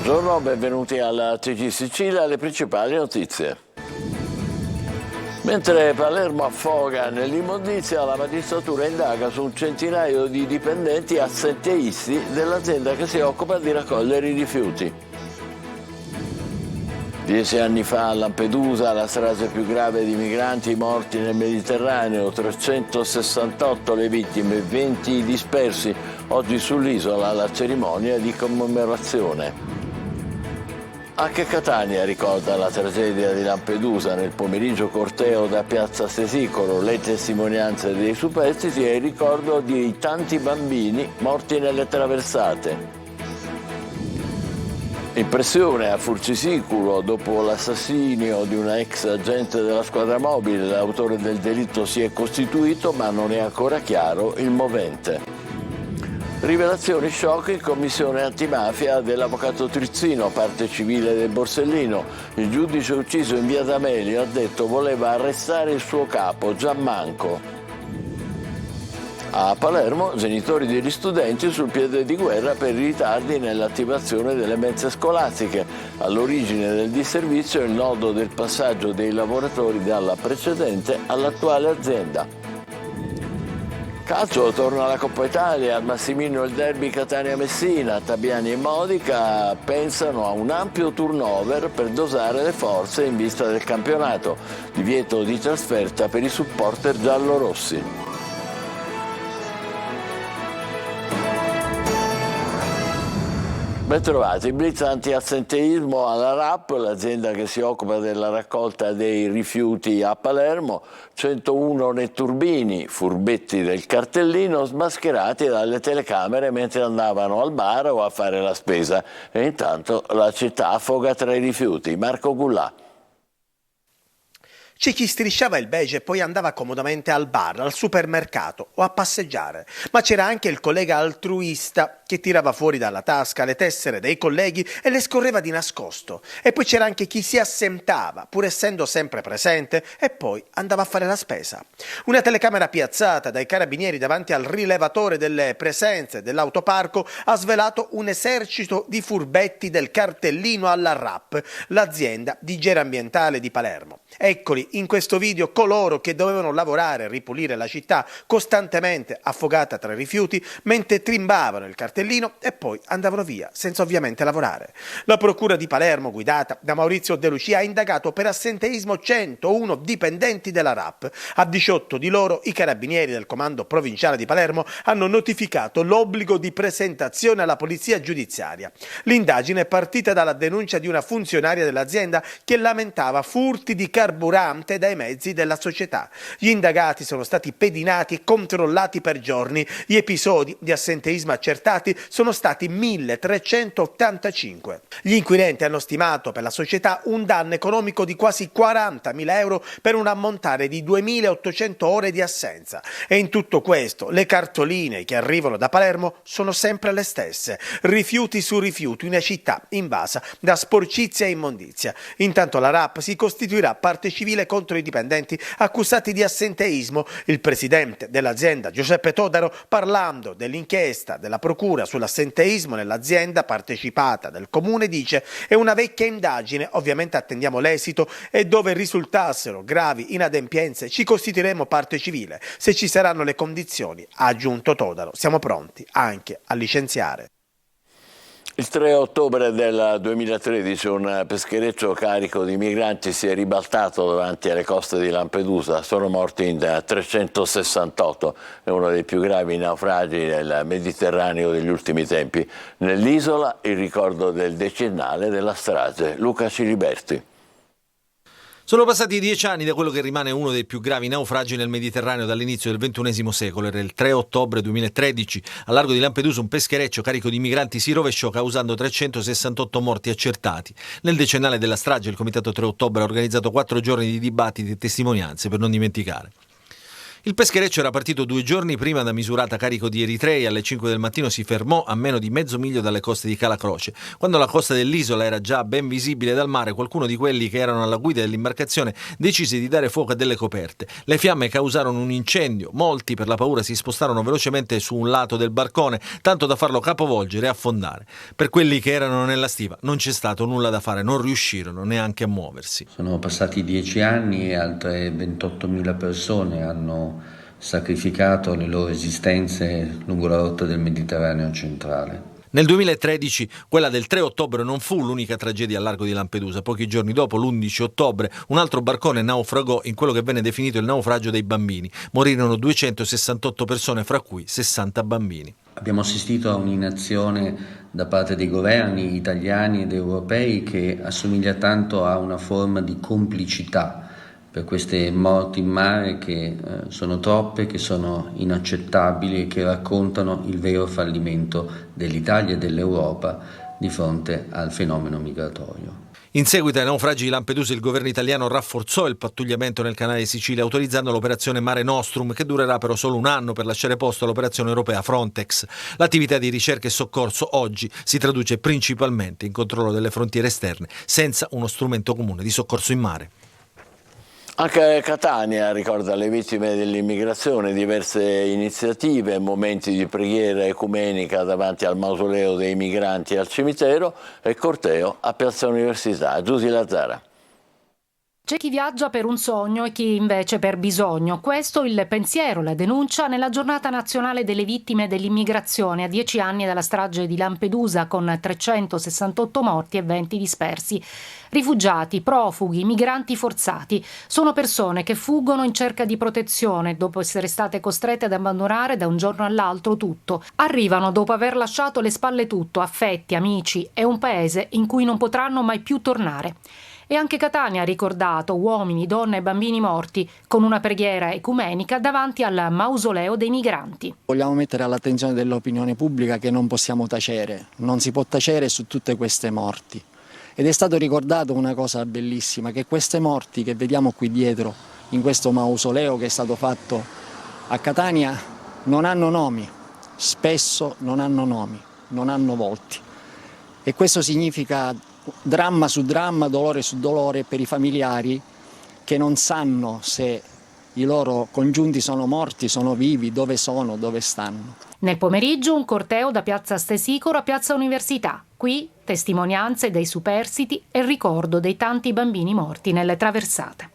Buongiorno, benvenuti alla TG Sicilia, le principali notizie. Mentre Palermo affoga nell'immondizia, la magistratura indaga su un centinaio di dipendenti assenteisti dell'azienda che si occupa di raccogliere i rifiuti. 10 anni fa a Lampedusa, la strage più grave di migranti morti nel Mediterraneo, 368 le vittime, 20 i dispersi. Oggi sull'isola la cerimonia di commemorazione. Anche Catania ricorda la tragedia di Lampedusa. Nel pomeriggio corteo da Piazza Stesicolo, le testimonianze dei superstiti e il ricordo di tanti bambini morti nelle traversate. Impressione a Furcisicolo dopo l'assassinio di una ex agente della squadra mobile. L'autore del delitto si è costituito ma non è ancora chiaro il movente. Rivelazioni shock in commissione antimafia dell'avvocato Trizzino, parte civile del Borsellino. Il giudice ucciso in via D'Amelio ha detto voleva arrestare il suo capo, Gianmanco. A Palermo, genitori degli studenti sul piede di guerra per i ritardi nell'attivazione delle mense scolastiche. All'origine del disservizio è il nodo del passaggio dei lavoratori dalla precedente all'attuale azienda. Calcio, torna alla Coppa Italia, al Massimino il derby Catania-Messina. Tabiani e Modica pensano a un ampio turnover per dosare le forze in vista del campionato. Divieto di trasferta per i supporter giallorossi. Bentrovati, blitz anti-assenteismo alla RAP, l'azienda che si occupa della raccolta dei rifiuti a Palermo, 101 netturbini, furbetti del cartellino, smascherati dalle telecamere mentre andavano al bar o a fare la spesa. E intanto la città affoga tra i rifiuti. Marco Gullà. C'è chi strisciava il beige e poi andava comodamente al bar, al supermercato o a passeggiare. Ma c'era anche il collega altruista che tirava fuori dalla tasca le tessere dei colleghi e le scorreva di nascosto. E poi c'era anche chi si assentava, pur essendo sempre presente, e poi andava a fare la spesa. Una telecamera piazzata dai carabinieri davanti al rilevatore delle presenze dell'autoparco ha svelato un esercito di furbetti del cartellino alla RAP, l'azienda di igiene ambientale di Palermo. Eccoli in questo video coloro che dovevano lavorare e ripulire la città costantemente affogata tra i rifiuti mentre trimbavano il cartellino e poi andavano via senza ovviamente lavorare. La procura di Palermo, guidata da Maurizio De Lucia, ha indagato per assenteismo 101 dipendenti della RAP. A 18 di loro i carabinieri del comando provinciale di Palermo hanno notificato l'obbligo di presentazione alla polizia giudiziaria. L'indagine è partita dalla denuncia di una funzionaria dell'azienda che lamentava furti di carburante dai mezzi della società. Gli indagati sono stati pedinati e controllati per giorni. Gli episodi di assenteismo accertati sono stati 1385. Gli inquirenti hanno stimato per la società un danno economico di quasi 40.000 euro per un ammontare di 2.800 ore di assenza. E in tutto questo le cartoline che arrivano da Palermo sono sempre le stesse. Rifiuti su rifiuti, una città invasa da sporcizia e immondizia. Intanto la RAP si costituirà parte civile contro i dipendenti accusati di assenteismo. Il presidente dell'azienda, Giuseppe Todaro, parlando dell'inchiesta della procura sull'assenteismo nell'azienda partecipata del comune, dice: è una vecchia indagine, ovviamente attendiamo l'esito e dove risultassero gravi inadempienze ci costituiremo parte civile. Se ci saranno le condizioni, ha aggiunto Todaro, siamo pronti anche a licenziare. Il 3 ottobre del 2013 un peschereccio carico di migranti si è ribaltato davanti alle coste di Lampedusa. Sono morti in 368, è uno dei più gravi naufragi nel Mediterraneo degli ultimi tempi. Nell'isola il ricordo del decennale della strage. Luca Ciliberti. Sono passati 10 anni da quello che rimane uno dei più gravi naufragi nel Mediterraneo dall'inizio del XXI secolo. Era il 3 ottobre 2013. Al largo di Lampedusa un peschereccio carico di migranti si rovesciò causando 368 morti accertati. Nel decennale della strage il Comitato 3 ottobre ha organizzato 4 giorni di dibattiti e testimonianze per non dimenticare. Il peschereccio era partito 2 giorni prima da Misurata carico di eritrei. Alle 5 del mattino si fermò a meno di mezzo miglio dalle coste di Cala Croce. Quando la costa dell'isola era già ben visibile dal mare, qualcuno di quelli che erano alla guida dell'imbarcazione decise di dare fuoco a delle coperte. Le fiamme causarono un incendio. Molti, per la paura, si spostarono velocemente su un lato del barcone, tanto da farlo capovolgere e affondare. Per quelli che erano nella stiva non c'è stato nulla da fare, non riuscirono neanche a muoversi. Sono passati 10 anni e altre 28.000 persone hanno sacrificato le loro esistenze lungo la rotta del Mediterraneo centrale. Nel 2013 quella del 3 ottobre non fu l'unica tragedia al largo di Lampedusa. Pochi giorni dopo, l'11 ottobre, un altro barcone naufragò in quello che venne definito il naufragio dei bambini. Morirono 268 persone, fra cui 60 bambini. Abbiamo assistito a un'inazione da parte dei governi italiani ed europei che assomiglia tanto a una forma di complicità per queste morti in mare che sono troppe, che sono inaccettabili e che raccontano il vero fallimento dell'Italia e dell'Europa di fronte al fenomeno migratorio. In seguito ai naufragi di Lampedusa il governo italiano rafforzò il pattugliamento nel canale di Sicilia, autorizzando l'operazione Mare Nostrum, che durerà però solo un anno per lasciare posto all'operazione europea Frontex. L'attività di ricerca e soccorso oggi si traduce principalmente in controllo delle frontiere esterne, senza uno strumento comune di soccorso in mare. Anche Catania ricorda le vittime dell'immigrazione, diverse iniziative, momenti di preghiera ecumenica davanti al mausoleo dei migranti al cimitero e corteo a Piazza Università. Giusy Lazzara. C'è chi viaggia per un sogno e chi invece per bisogno. Questo il pensiero, la denuncia nella giornata nazionale delle vittime dell'immigrazione a 10 anni dalla strage di Lampedusa con 368 morti e 20 dispersi. Rifugiati, profughi, migranti forzati sono persone che fuggono in cerca di protezione dopo essere state costrette ad abbandonare da un giorno all'altro tutto. Arrivano dopo aver lasciato alle spalle tutto, affetti, amici e un paese in cui non potranno mai più tornare. E anche Catania ha ricordato uomini, donne e bambini morti con una preghiera ecumenica davanti al mausoleo dei migranti. Vogliamo mettere all'attenzione dell'opinione pubblica che non possiamo tacere, non si può tacere su tutte queste morti. Ed è stato ricordato una cosa bellissima, che queste morti che vediamo qui dietro, in questo mausoleo che è stato fatto a Catania, non hanno nomi, spesso non hanno nomi, non hanno volti. E questo significa dramma su dramma, dolore su dolore per i familiari che non sanno se i loro congiunti sono morti, sono vivi, dove sono, dove stanno. Nel pomeriggio un corteo da Piazza Stesicoro a Piazza Università. Qui testimonianze dei superstiti e il ricordo dei tanti bambini morti nelle traversate.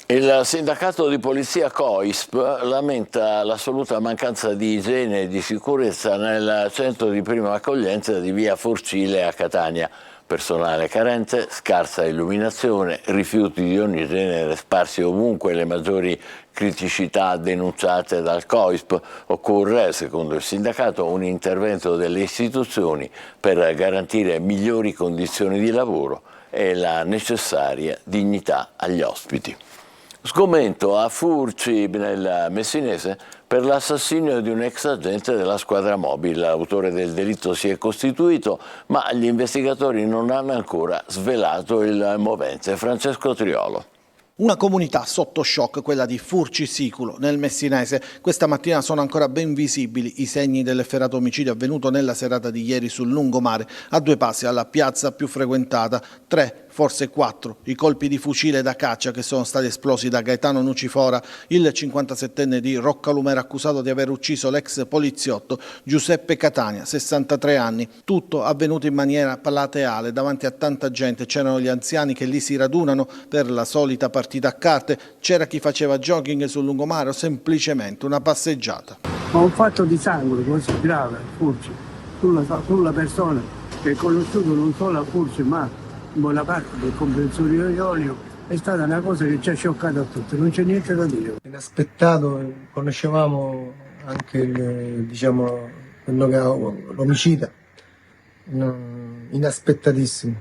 Il sindacato di polizia COISP lamenta l'assoluta mancanza di igiene e di sicurezza nel centro di prima accoglienza di via Forcile a Catania. Personale carente, scarsa illuminazione, rifiuti di ogni genere sparsi ovunque. Le maggiori criticità denunciate dal COISP. Occorre, secondo il sindacato, un intervento delle istituzioni per garantire migliori condizioni di lavoro e la necessaria dignità agli ospiti. Sgomento a Furci nel Messinese per l'assassinio di un ex agente della squadra mobile. L'autore del delitto si è costituito, ma gli investigatori non hanno ancora svelato il movente. Francesco Triolo. Una comunità sotto shock, quella di Furci Siculo, nel Messinese. Questa mattina sono ancora ben visibili i segni dell'efferato omicidio avvenuto nella serata di ieri sul lungomare, a 2 passi dalla piazza più frequentata. 3, forse 4, i colpi di fucile da caccia che sono stati esplosi da Gaetano Nucifora, il 57enne di Roccalumera accusato di aver ucciso l'ex poliziotto Giuseppe Catania, 63 anni. Tutto avvenuto in maniera plateale, davanti a tanta gente. C'erano gli anziani che lì si radunano per la solita partita a carte, c'era chi faceva jogging sul lungomare o semplicemente una passeggiata. Ma un fatto di sangue così grave, Furci, sulla persona che è conosciuto non solo a Furci ma in buona parte del comprensorio Ionio, è stata una cosa che ci ha scioccato a tutti, non c'è niente da dire. Inaspettato, conoscevamo anche l'omicida, inaspettatissimo.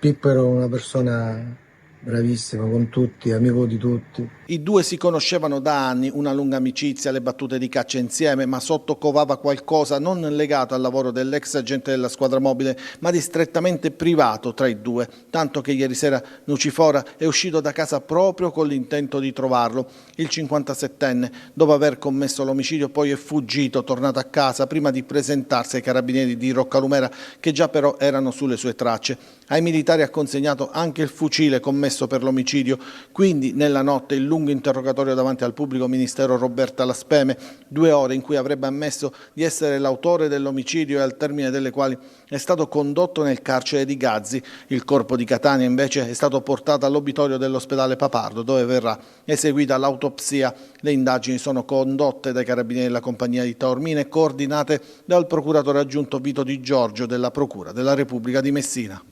Pippo era una persona bravissimo con tutti, amico di tutti. I due si conoscevano da anni, una lunga amicizia, le battute di caccia insieme, ma sotto covava qualcosa non legato al lavoro dell'ex agente della squadra mobile, ma di strettamente privato tra i due, tanto che ieri sera Nucifora è uscito da casa proprio con l'intento di trovarlo. Il 57enne, dopo aver commesso l'omicidio, poi è fuggito, tornato a casa prima di presentarsi ai carabinieri di Roccalumera, che già però erano sulle sue tracce. Ai militari ha consegnato anche il fucile commesso per l'omicidio, quindi nella notte il lungo interrogatorio davanti al pubblico ministero Roberta Laspeme, 2 ore in cui avrebbe ammesso di essere l'autore dell'omicidio e al termine delle quali è stato condotto nel carcere di Gazzi. Il corpo di Catania invece è stato portato all'obitorio dell'ospedale Papardo, dove verrà eseguita l'autopsia. Le indagini sono condotte dai carabinieri della compagnia di Taormina e coordinate dal procuratore aggiunto Vito Di Giorgio della Procura della Repubblica di Messina.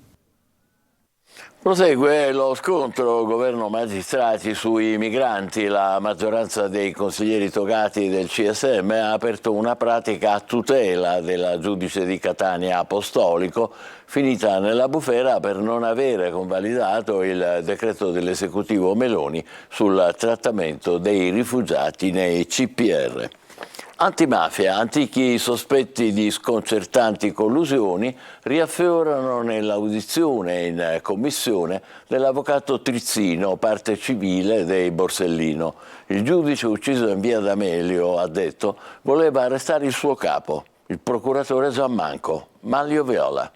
Prosegue lo scontro governo-magistrati sui migranti. La maggioranza dei consiglieri togati del CSM ha aperto una pratica a tutela della giudice di Catania Apostolico, finita nella bufera per non avere convalidato il decreto dell'esecutivo Meloni sul trattamento dei rifugiati nei CPR. Antimafia, antichi sospetti di sconcertanti collusioni riaffiorano nell'audizione in commissione dell'avvocato Trizzino, parte civile dei Borsellino. Il giudice ucciso in via D'Amelio, ha detto, voleva arrestare il suo capo, il procuratore Gianmanco, Manlio Viola.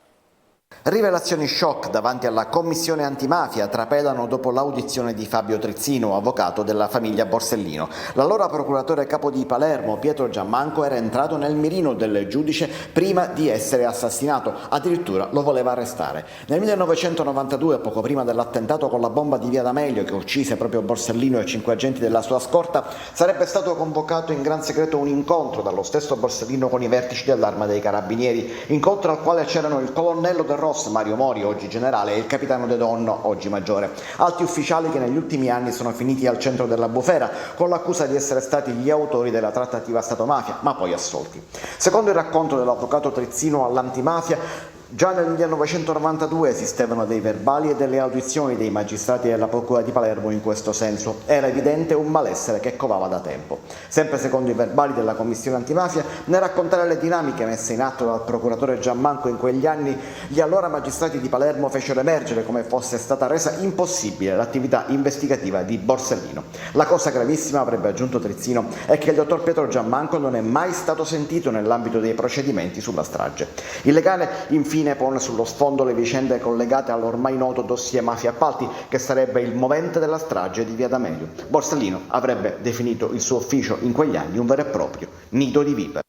Rivelazioni shock davanti alla commissione antimafia trapelano dopo l'audizione di Fabio Trizzino, avvocato della famiglia Borsellino. L'allora procuratore capo di Palermo, Pietro Gianmanco, era entrato nel mirino del giudice prima di essere assassinato, addirittura lo voleva arrestare. Nel 1992, poco prima dell'attentato con la bomba di via D'Amelio che uccise proprio Borsellino e 5 agenti della sua scorta, sarebbe stato convocato in gran segreto un incontro dallo stesso Borsellino con i vertici dell'Arma dei Carabinieri, incontro al quale c'erano il colonnello del Ross, Mario Mori, oggi generale, e il capitano De Donno, oggi maggiore, alti ufficiali che negli ultimi anni sono finiti al centro della bufera con l'accusa di essere stati gli autori della trattativa Stato-mafia, ma poi assolti. Secondo il racconto dell'avvocato Trizzino all'antimafia, già nel 1992 esistevano dei verbali e delle audizioni dei magistrati della Procura di Palermo in questo senso. Era evidente un malessere che covava da tempo. Sempre secondo i verbali della Commissione antimafia, nel raccontare le dinamiche messe in atto dal procuratore Gianmanco in quegli anni, gli allora magistrati di Palermo fecero emergere come fosse stata resa impossibile l'attività investigativa di Borsellino. La cosa gravissima, avrebbe aggiunto Trizzino, è che il dottor Pietro Gianmanco non è mai stato sentito nell'ambito dei procedimenti sulla strage. Il legale, infine, pone sullo sfondo le vicende collegate all'ormai noto dossier mafia appalti, che sarebbe il movente della strage di via D'Amelio. Borsellino avrebbe definito il suo ufficio in quegli anni un vero e proprio nido di vipere.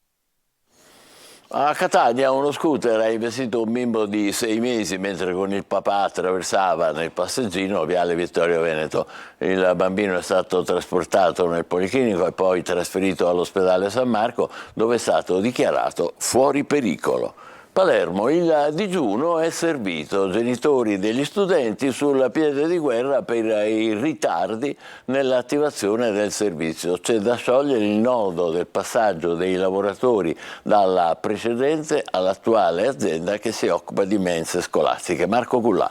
A Catania uno scooter ha investito un bimbo di 6 mesi mentre con il papà attraversava nel passeggino viale Vittorio Veneto. Il bambino è stato trasportato nel policlinico e poi trasferito all'ospedale San Marco, dove è stato dichiarato fuori pericolo. Palermo, il digiuno è servito, genitori degli studenti sul piede di guerra per i ritardi nell'attivazione del servizio. C'è da sciogliere il nodo del passaggio dei lavoratori dalla precedente all'attuale azienda che si occupa di mense scolastiche. Marco Cullà.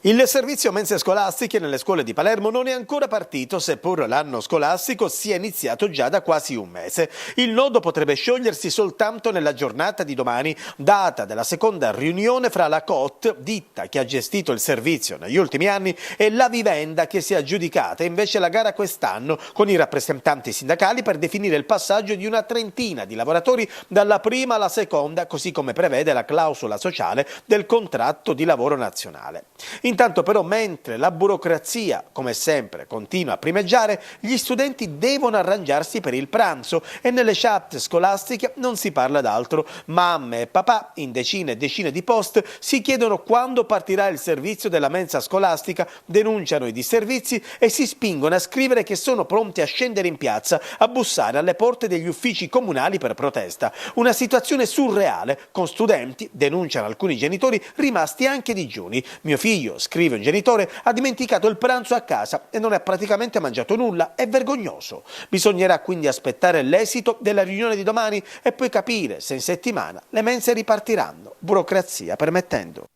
Il servizio mense scolastiche nelle scuole di Palermo non è ancora partito, seppur l'anno scolastico sia iniziato già da quasi un mese. Il nodo potrebbe sciogliersi soltanto nella giornata di domani, data della seconda riunione fra la COT, ditta che ha gestito il servizio negli ultimi anni, e la Vivenda, che si è aggiudicata invece la gara quest'anno, con i rappresentanti sindacali per definire il passaggio di una trentina di lavoratori dalla prima alla seconda, così come prevede la clausola sociale del contratto di lavoro nazionale. Intanto però, mentre la burocrazia, come sempre, continua a primeggiare, gli studenti devono arrangiarsi per il pranzo e nelle chat scolastiche non si parla d'altro. Mamme e papà, in decine e decine di post, si chiedono quando partirà il servizio della mensa scolastica, denunciano i disservizi e si spingono a scrivere che sono pronti a scendere in piazza, a bussare alle porte degli uffici comunali per protesta. Una situazione surreale, con studenti, denunciano alcuni genitori, rimasti anche digiuni. Mio figlio, scrive un genitore, ha dimenticato il pranzo a casa e non ha praticamente mangiato nulla, è vergognoso. Bisognerà quindi aspettare l'esito della riunione di domani e poi capire se in settimana le mense ripartiranno, burocrazia permettendo.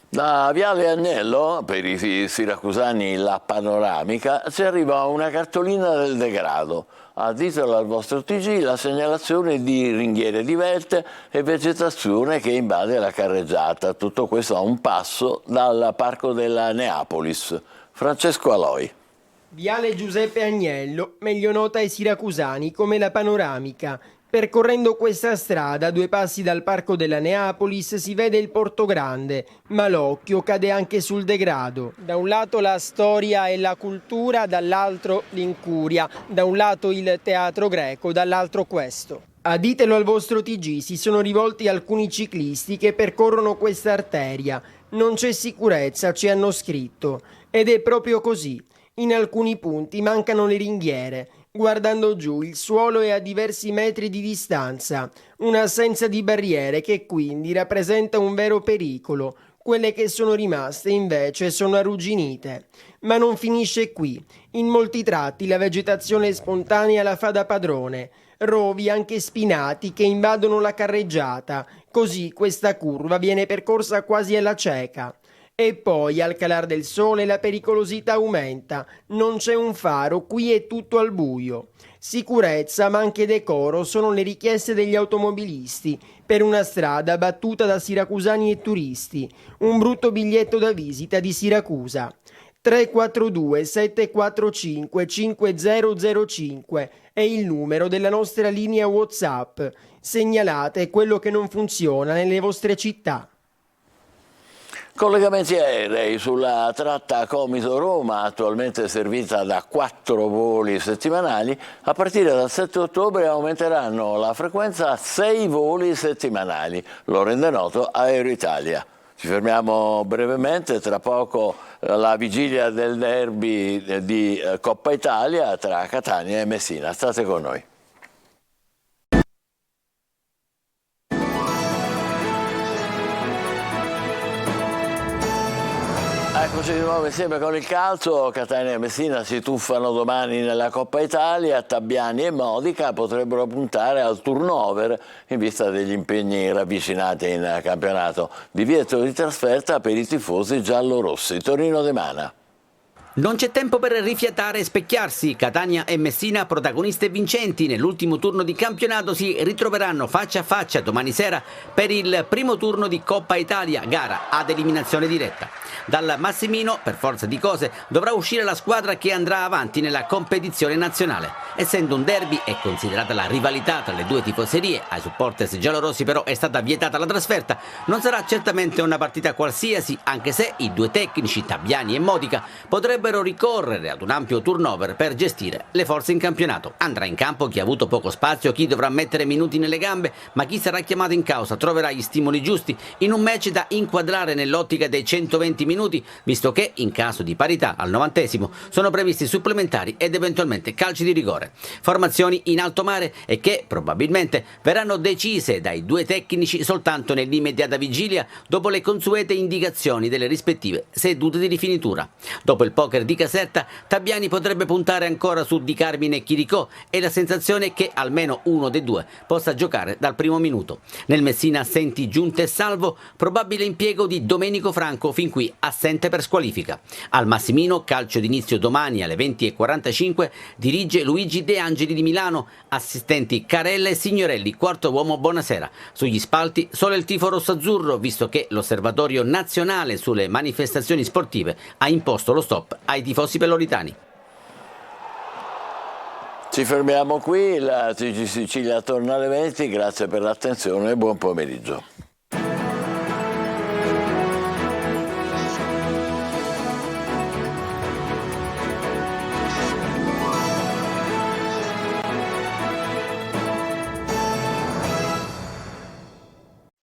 Da Viale Agnello, per i siracusani la panoramica, ci arriva una cartolina del degrado. Additelo al vostro TG la segnalazione di ringhiere divelte e vegetazione che invade la carreggiata. Tutto questo a un passo dal Parco della Neapolis. Francesco Aloi. Viale Giuseppe Agnello, meglio nota ai siracusani come la panoramica. Percorrendo questa strada, a 2 passi dal Parco della Neapolis, si vede il Porto Grande, ma l'occhio cade anche sul degrado. Da un lato la storia e la cultura, dall'altro l'incuria. Da un lato il teatro greco, dall'altro questo. A ditelo al vostro TG si sono rivolti alcuni ciclisti che percorrono questa arteria. Non c'è sicurezza, ci hanno scritto. Ed è proprio così. In alcuni punti mancano le ringhiere. Guardando giù, il suolo è a diversi metri di distanza, un'assenza di barriere che quindi rappresenta un vero pericolo. Quelle che sono rimaste invece sono arrugginite. Ma non finisce qui. In molti tratti la vegetazione spontanea la fa da padrone. Rovi anche spinati che invadono la carreggiata. Così questa curva viene percorsa quasi alla cieca. E poi al calar del sole la pericolosità aumenta, non c'è un faro, qui è tutto al buio. Sicurezza ma anche decoro sono le richieste degli automobilisti per una strada battuta da siracusani e turisti, un brutto biglietto da visita di Siracusa. 342 745 5005 è il numero della nostra linea WhatsApp. Segnalate quello che non funziona nelle vostre città. Collegamenti aerei sulla tratta Comiso-Roma, attualmente servita da 4 voli settimanali, a partire dal 7 ottobre aumenteranno la frequenza a 6 voli settimanali, lo rende noto Aero Italia. Ci fermiamo brevemente, tra poco la vigilia del derby di Coppa Italia tra Catania e Messina. State con noi. Eccoci di nuovo insieme con il calcio. Catania e Messina si tuffano domani nella Coppa Italia. Tabbiani e Modica potrebbero puntare al turnover in vista degli impegni ravvicinati in campionato. Divieto di trasferta per i tifosi giallorossi. Torino De Mana. Non c'è tempo per rifiatare e specchiarsi. Catania e Messina, protagoniste vincenti nell'ultimo turno di campionato, si ritroveranno faccia a faccia domani sera per il primo turno di Coppa Italia, gara ad eliminazione diretta. Dal Massimino, per forza di cose, dovrà uscire la squadra che andrà avanti nella competizione nazionale. Essendo un derby e considerata la rivalità tra le due tifoserie, ai supporters giallorossi però è stata vietata la trasferta, non sarà certamente una partita qualsiasi, anche se i due tecnici, Tabbiani e Modica, potrebbero ricorrere ad un ampio turnover per gestire le forze in campionato. Andrà in campo chi ha avuto poco spazio, chi dovrà mettere minuti nelle gambe, ma chi sarà chiamato in causa troverà gli stimoli giusti in un match da inquadrare nell'ottica dei 120 minuti, visto che in caso di parità al 90° sono previsti supplementari ed eventualmente calci di rigore. Formazioni in alto mare e che probabilmente verranno decise dai due tecnici soltanto nell'immediata vigilia dopo le consuete indicazioni delle rispettive sedute di rifinitura. Dopo il poker di Caserta, Tabbiani potrebbe puntare ancora su Di Carmine e Chiricò e la sensazione è che almeno uno dei due possa giocare dal primo minuto. Nel Messina assenti Giunte e Salvo, probabile impiego di Domenico Franco fin qui assente per squalifica. Al Massimino, calcio d'inizio domani alle 20:45, dirige Luigi De Angeli di Milano, assistenti Carella e Signorelli, quarto uomo Bonasera. Sugli spalti solo il tifo rossazzurro, visto che l'Osservatorio Nazionale sulle Manifestazioni Sportive ha imposto lo stop ai tifosi peloritani. Ci fermiamo qui, la TG Sicilia torna alle 20, grazie per l'attenzione e buon pomeriggio.